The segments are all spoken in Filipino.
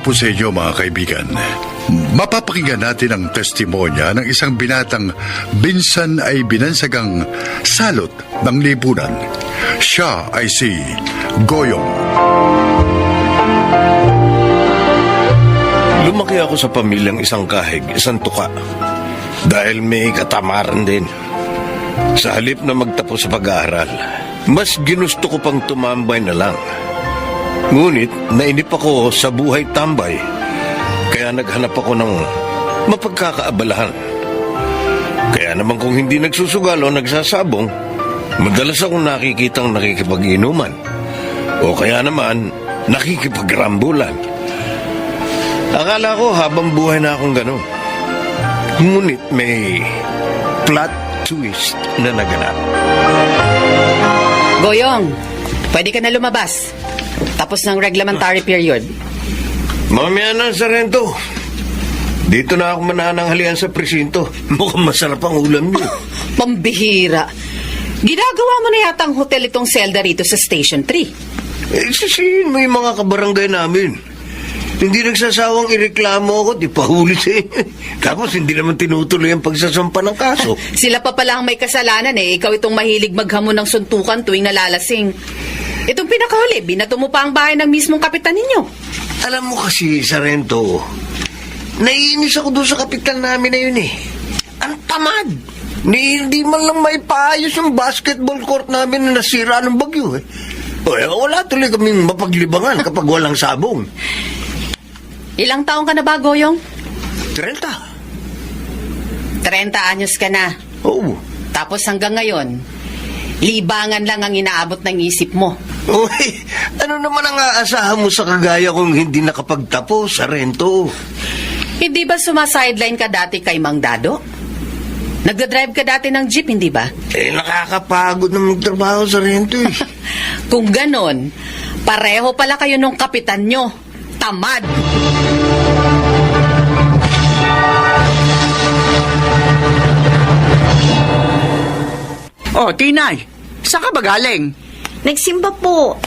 po sa inyo mga kaibigan. Mapapakinggan natin ang testimonya ng isang binatang binsan ay binansagang salot ng lipunan. Siya ay si Goyong. Lumaki ako sa pamilyang isang kahig, isang tuka. Dahil may katamaran din. Sa halip na magtapos sa pag-aaral, mas ginusto ko pang tumambay na lang. Ngunit nainip ako sa buhay tambay, kaya naghanap ako ng mapagkakaabalahan. Kaya naman kung hindi nagsusugal o nagsasabong, madalas akong nakikitang nakikipag-inuman o kaya naman nakikipagrambulan. Akala ko habang buhay na akong ganun. Ngunit may plot twist na naganap. Goyong, pwede ka na lumabas. Tapos ng reglementary period. Mamaya na, Sarento. Dito na ako manananghalian sa presinto. Mukhang masarap ang ulam niyo. Pambihira. Ginagawa mo na yata ang hotel itong selda rito sa Station 3. Sisihin mo yung mga kabarangay namin. Hindi nagsasawang ireklamo ako, di pahuli sa inyo. Tapos hindi naman tinutuloy ang pagsasampa ng kaso. Sila pa pala ang may kasalanan eh. Ikaw itong mahilig maghamon ng suntukan tuwing nalalasing. Itong pinakahuli, binato mo pa ang bahay ng mismong kapitan ninyo. Alam mo kasi, Sarento, naiinis ako doon sa kapitan namin na yun eh. Ang tamad. Hindi man lang may paayos yung basketball court namin na nasira ng bagyo eh. Wala tuloy kaming mapaglibangan kapag walang sabong. Ilang taong ka na ba, Goyong? 30. 30 anyos ka na. Oo. Tapos hanggang ngayon, libangan lang ang inaabot ng isip mo. Uy, ano naman ang aasahan mo sa kagaya kung hindi nakapagtapos, Sarento? Hindi ba sumasideline ka dati kay Mang Dado? Nagdadrive ka dati ng jeep, hindi ba? Nakakapagod na magtrabaho, Sarento eh. Kung ganon, pareho pala kayo nung kapitan nyo. Tamad! Oh, Tinay, saan ka ba galing? Nagsimba po.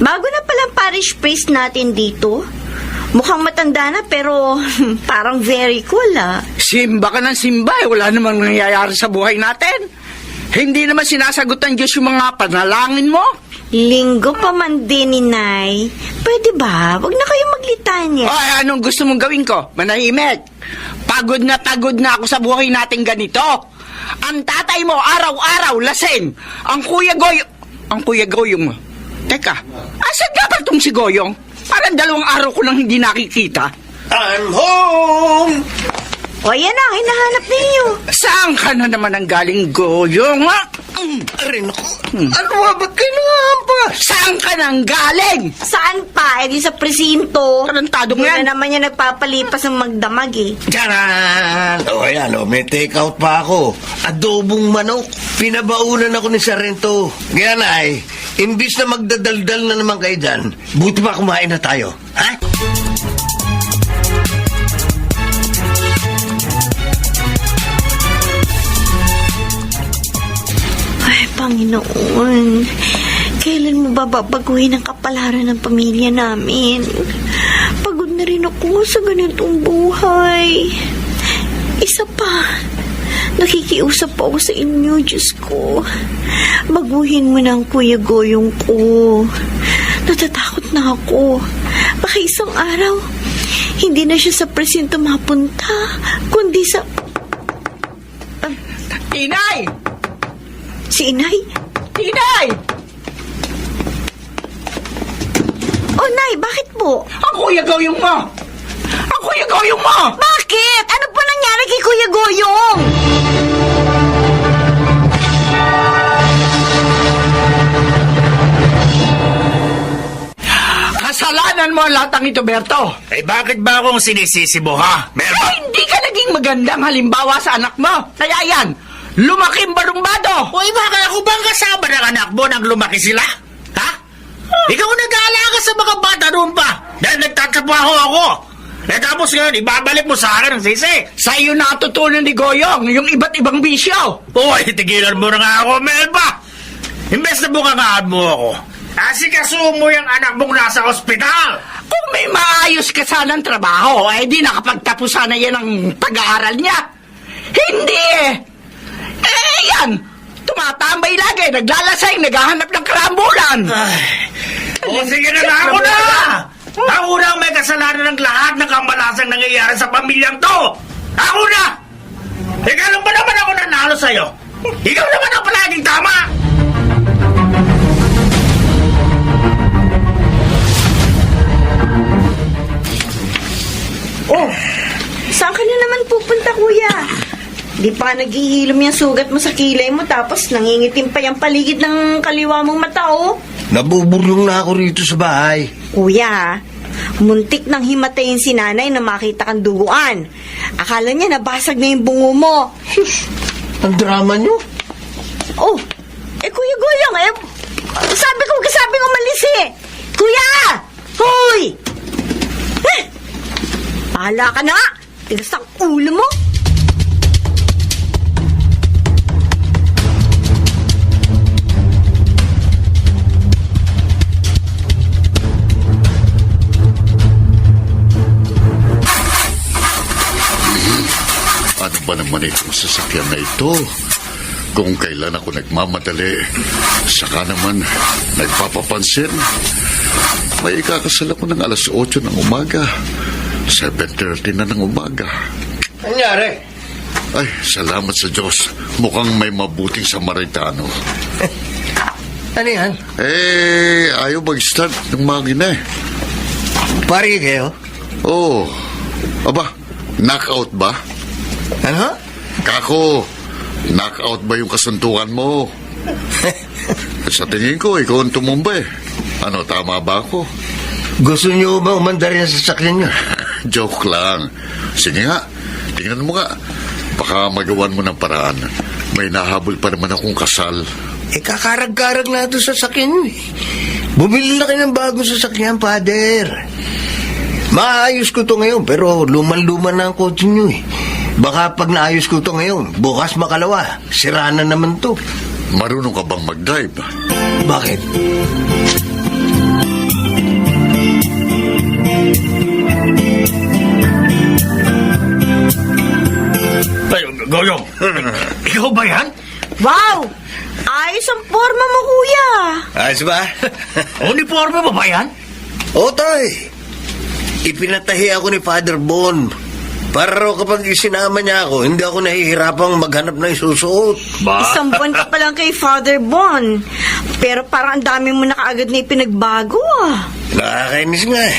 Bago na palang parish priest natin dito. Mukhang matanda na pero parang very cool Simba ka ng simba eh. Wala namang nangyayari sa buhay natin. Hindi naman sinasagot ng Diyos yung mga panalangin mo. Linggo pa man din ni Nay. Pwede ba? Huwag na kayo maglitanya. Ay, anong gusto mong gawin ko? Manahimik. Pagod na ako sa buhay natin ganito. Ang tatay mo araw-araw lasing. Ang Kuya Goyong mo. Teka, asan nga ba itong si Goyong? Parang 2 araw ko lang hindi nakikita. I'm home! O yan na, hinahanap ninyo. Saan ka na naman ang galing, Goyong? Arin ako. Ano nga ba't kayo nangahampas? Saan ka nang galing? Saan pa? Eh di sa presinto. Tarantado Doon nga yan. na naman yan nagpapalipas ng magdamag eh. Tiyaran! Ayan may take out pa ako. Adobong manok. Pinabaunan ako ni Sarento. Kaya na imbis na magdadaldal na naman kayo dyan, buti pa kumain na tayo. Ha? Ay, Panginoon. Kailan mo ba babaguhin ang kapalaran ng pamilya namin? Pagod na rin ako sa ganitong buhay. Isa pa, nakikiusap pa ako sa inyo, Diyos ko. Baguhin mo na ang Kuya Goyong ko. Natatakot na ako. Baka isang araw, hindi na siya sa presinto mapunta, kundi sa... Inay! Si Inay? Inay! Oh, Nay, bakit po? Ang Kuya Goyong mo! Ang Kuya Goyong mo! Bakit? Ano pa nangyari kay Kuya Goyong? Kasalanan mo ang lahat ng ito, Berto. Bakit ba akong sinisisi mo, ha? Hindi ka naging magandang halimbawa sa anak mo. Kaya yan, lumaking barumbado. Bakit ako bang kasama ng anak mo nang lumaki sila? Ha? Ikaw nag-aalaga sa mga bata noon pa dahil nagtatrabaho ako. Tapos ngayon, ibabalik mo sa akin ang sisi. Sa iyo natutunan ni Goyong yung iba't ibang bisyo. Tigilan mo na nga ako, Melba. Imbes na bukangaan mo ako, asikasuhin mo yung anak mong nasa ospital. Kung may maayos ka sanang trabaho, eh di nakapagtapos sana yan ang pag-aaral niya. Hindi eh. Eh, yan. Tumatambay lagi, naglalasing, naghahanap ng karambulan. O sige na, ako na! Ako na ang may kasalanan ng lahat ng kambalasang nangyayari sa pamilyang to! Ako na! Ikaw lang ba naman ako nanalo sa'yo? Ikaw naman ang palaging tama! Oh, saan ka na naman pupunta, kuya? Di pa naghihilom yung sugat mo sa kilay mo tapos nangingitim pa yung paligid ng kaliwa mong mata, oh. Nabuburlong na ako rito sa bahay. Kuya, muntik nang himatayin si nanay na makita kang duguan. Akala niya nabasag na yung bungo mo. Ang drama nyo. Oh, Kuya Goyong, sabi ko umalis eh. Kuya! Hoy! Bahala ka na nga! Tigas ang ulo mo! Ano ba naman itong sasakyan na ito? Kung kailan ako nagmamadali, saka naman nagpapapansin. May ikakasal ako ng alas 8 ng umaga. 7:30 na ng umaga. Nangyari? Ay, salamat sa Diyos. Mukhang may mabuting Samaritano. Ano yan? Ayaw mag-start ng makina eh. Pari kayo? Oh, aba, knockout ba? Ano? Kako, knockout ba yung kasuntukan mo? Sa tingin ko, ikaw ang tumumba eh. Ano, tama ba ako? Gusto nyo ba umandar yan sa sakyan nyo? Joke lang. Sige nga, tingnan mo nga. Baka magawan mo ng paraan. May nahabol pa naman akong kasal. Kakarag-karag na ito sa sakyan nyo eh. Bumili na kayo ng bagong sasakyan, Father. Maayos ko to ngayon, pero luman-luman na ang kotse nyo eh. Baka pag naayos ko to ngayon, bukas makalawa, sira na naman to. Marunong ka bang mag-drive? Bakit? Ay, Goyong, ikaw ba yan? Wow! Ayos ang forma mo, kuya! Ayos ba? Uniforme mo ba yan? Oo, Tay. Ipinatahi ako ni Father Bon. Para raw kapag isinama niya ako, hindi ako nahihirapang maghanap ng isusuot. Isang buwan ka pa lang kay Father Bon. Pero parang ang dami mo na kaagad na ipinagbago, ah. Nakakainis nga eh.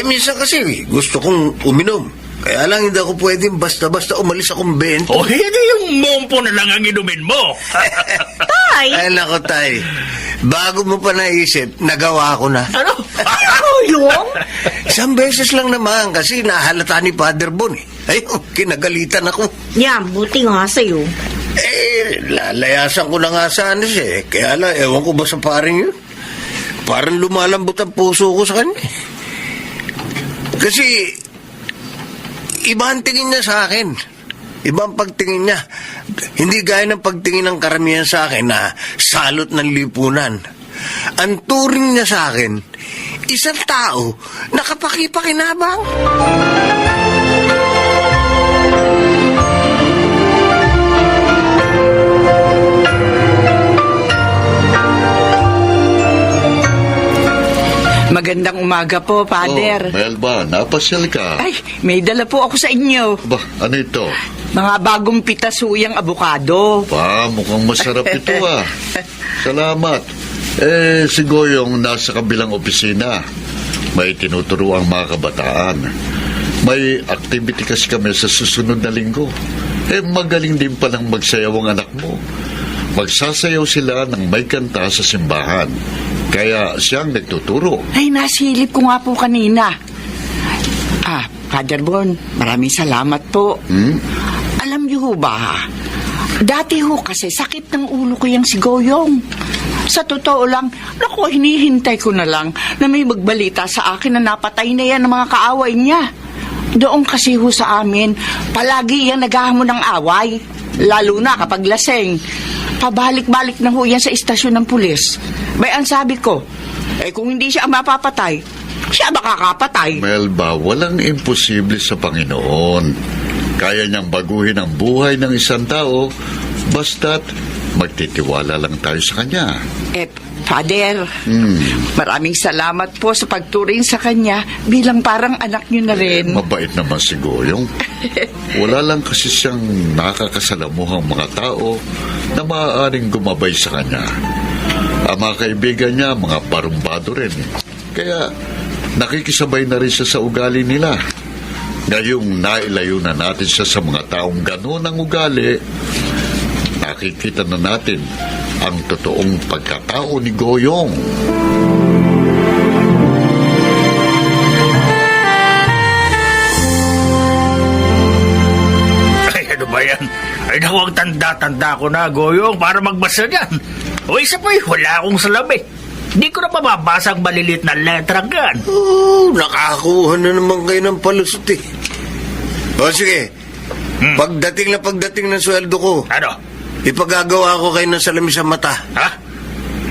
Minsan kasi gusto kong uminom. Kaya lang hindi ako pwedeng basta-basta umalis akong bento. O hindi yung mompo na lang ang inumin mo. Tay! Ay, nako, Tay. Bago mo pa naisip, nagawa ko na. Ano? Goyong? Isang beses lang naman kasi nahalata ni Father Bon eh. Ay, kinagalitan ako. Yan, buti nga sa'yo. Lalayasan ko na nga sana siya eh. Kaya lang, ewan ko ba sa paring yun? Parang lumalambot ang puso ko sa kanya. Kasi, iba ang tingin niya sa akin. Iba ang pagtingin niya. Hindi gaya ng pagtingin ng karamihan sa akin na salot ng lipunan. Ang turing niya sa akin, isang tao na kapaki-pakinabang. Magandang umaga po, Father. Oh, Melba, napasyal ka. Ay, may dala po ako sa inyo. Ba, ano ito? Mga bagong pitasuyang abukado. Pa, mukhang masarap ito ah. Salamat. Si Goyong nasa kabilang opisina. May tinuturo ang mga kabataan. May activity kasi kami sa susunod na linggo. Magaling din palang magsayaw ang anak mo. Magsasayaw sila ng may kanta sa simbahan. Kaya siyang nagtuturo. Ay, nasilip ko nga po kanina. Father Bon, maraming salamat po. Alam niyo ho ba, dati ho kasi sakit ng ulo ko yung si Goyong. Sa totoo lang, naku, hinihintay ko na lang na may magbalita sa akin na napatay na yan ng mga kaaway niya. Doon kasi ho sa amin, palagi yan naghahamon ng away. Lalo na kapag laseng. Pabalik-balik na ho yan sa istasyon ng pulis. May ang sabi ko, kung hindi siya ang mapapatay, Siya makakapatay. Melba, walang imposible sa Panginoon. Kaya niyang baguhin ang buhay ng isang tao, basta't magtitiwala lang tayo sa Kanya. Father, maraming salamat po sa pagturing sa kanya bilang parang anak niyo na rin. Mabait naman si Goyong. Wala lang kasi siyang nakakasalamuhang mga tao na maaaring gumabay sa kanya. Ang mga kaibigan niya, mga barumbado rin. Kaya nakikisabay na rin siya sa ugali nila. Ngayong nailayo na natin siya sa mga taong gano'n ang ugali, nakikita na natin ang totoong pagkatao ni Goyong. Ay, ano ba yan? Ay, naku, ang tanda-tanda ko na, Goyong, para magbasa niyan. O isa pa, wala akong salabi. Hindi ko na mababasa ang malilit na letra gan. Oh, nakakuha na naman kayo ng palusot eh. O sige, pagdating ng sweldo ko, Ano? ipagagawa ko kayo ng salamin sa mata. Ha?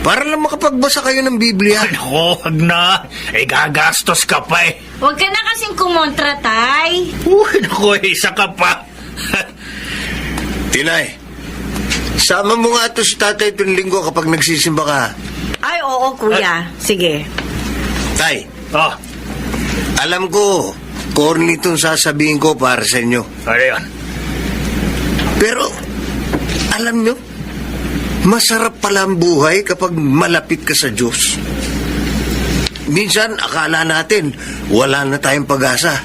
Para lang makapagbasa kayo ng Biblia. Ay, naku, wag na. Eh, gagastos ka pa eh. Huwag ka na kasing kumontra, Tay. Uy, naku, isa ka pa. Tinay, sama mo nga ito si tatay itong linggo kapag nagsisimba ka. Ay, oo, kuya. Sige. Tay, Oh, alam ko, corny itong sasabihin ko para sa inyo. ano yun? Pero, alam nyo, masarap pala ang buhay kapag malapit ka sa Diyos. Minsan, akala natin, wala na tayong pag-asa.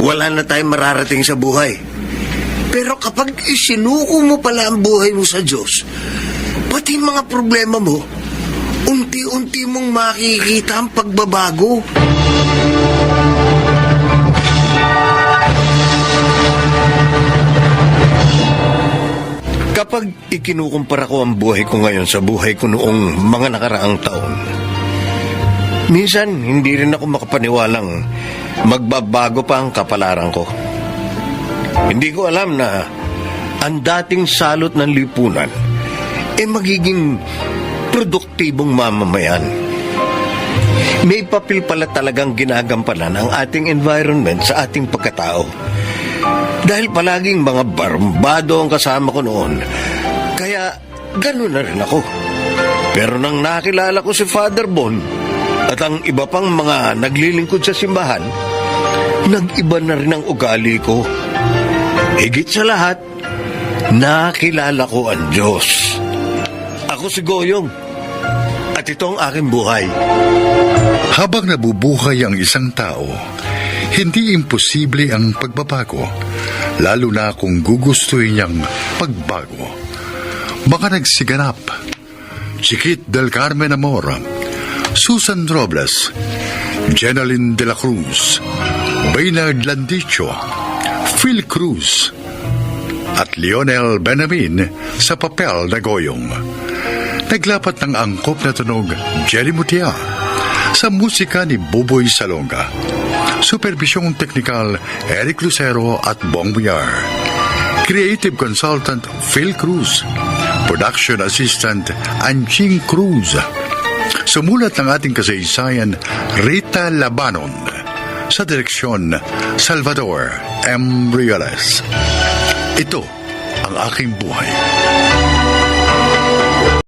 Wala na tayong mararating sa buhay. Pero kapag isinuko mo pala ang buhay mo sa Diyos, pati mga problema mo, unti-unti mong makikita ang pagbabago. Kapag ikinukumpara ko ang buhay ko ngayon sa buhay ko noong mga nakaraang taon, minsan hindi rin ako makapaniwalang magbabago pa ang kapalaran ko. Hindi ko alam na ang dating salot ng lipunan magiging produktibong mamamayan. May papel pala talagang ginagampanan ang ating environment sa ating pagkatao. Dahil palaging mga barumbado ang kasama ko noon, kaya gano'n na rin ako. Pero nang nakilala ko si Father Bon at ang iba pang mga naglilingkod sa simbahan, nag-iba na rin ang ugali ko. Higit sa lahat, nakilala ko ang Diyos. Ako si Goyong, at ito ang aking buhay. Habang nabubuhay ang isang tao, hindi imposible ang pagbabago, lalo na kung gugustuhin niyang pagbago. Mga nagsiganap: Chiquit del Carmen Amor, Susan Robles, Jeneline de la Cruz, Baynard Landicho, Phil Cruz, at Lionel Benamin sa papel na Goyong. Naglapat ng angkop na tunog Jerry Mutia, sa musika ni Buboy Salonga. Supervisyong teknikal Eric Lucero at Bong Villar. Creative Consultant Phil Cruz. Production Assistant Anching Cruz. Sumulat ng ating kasaysayan Rita Labanon. Sa direksyon Salvador M. Rioles. Ito ang aking buhay.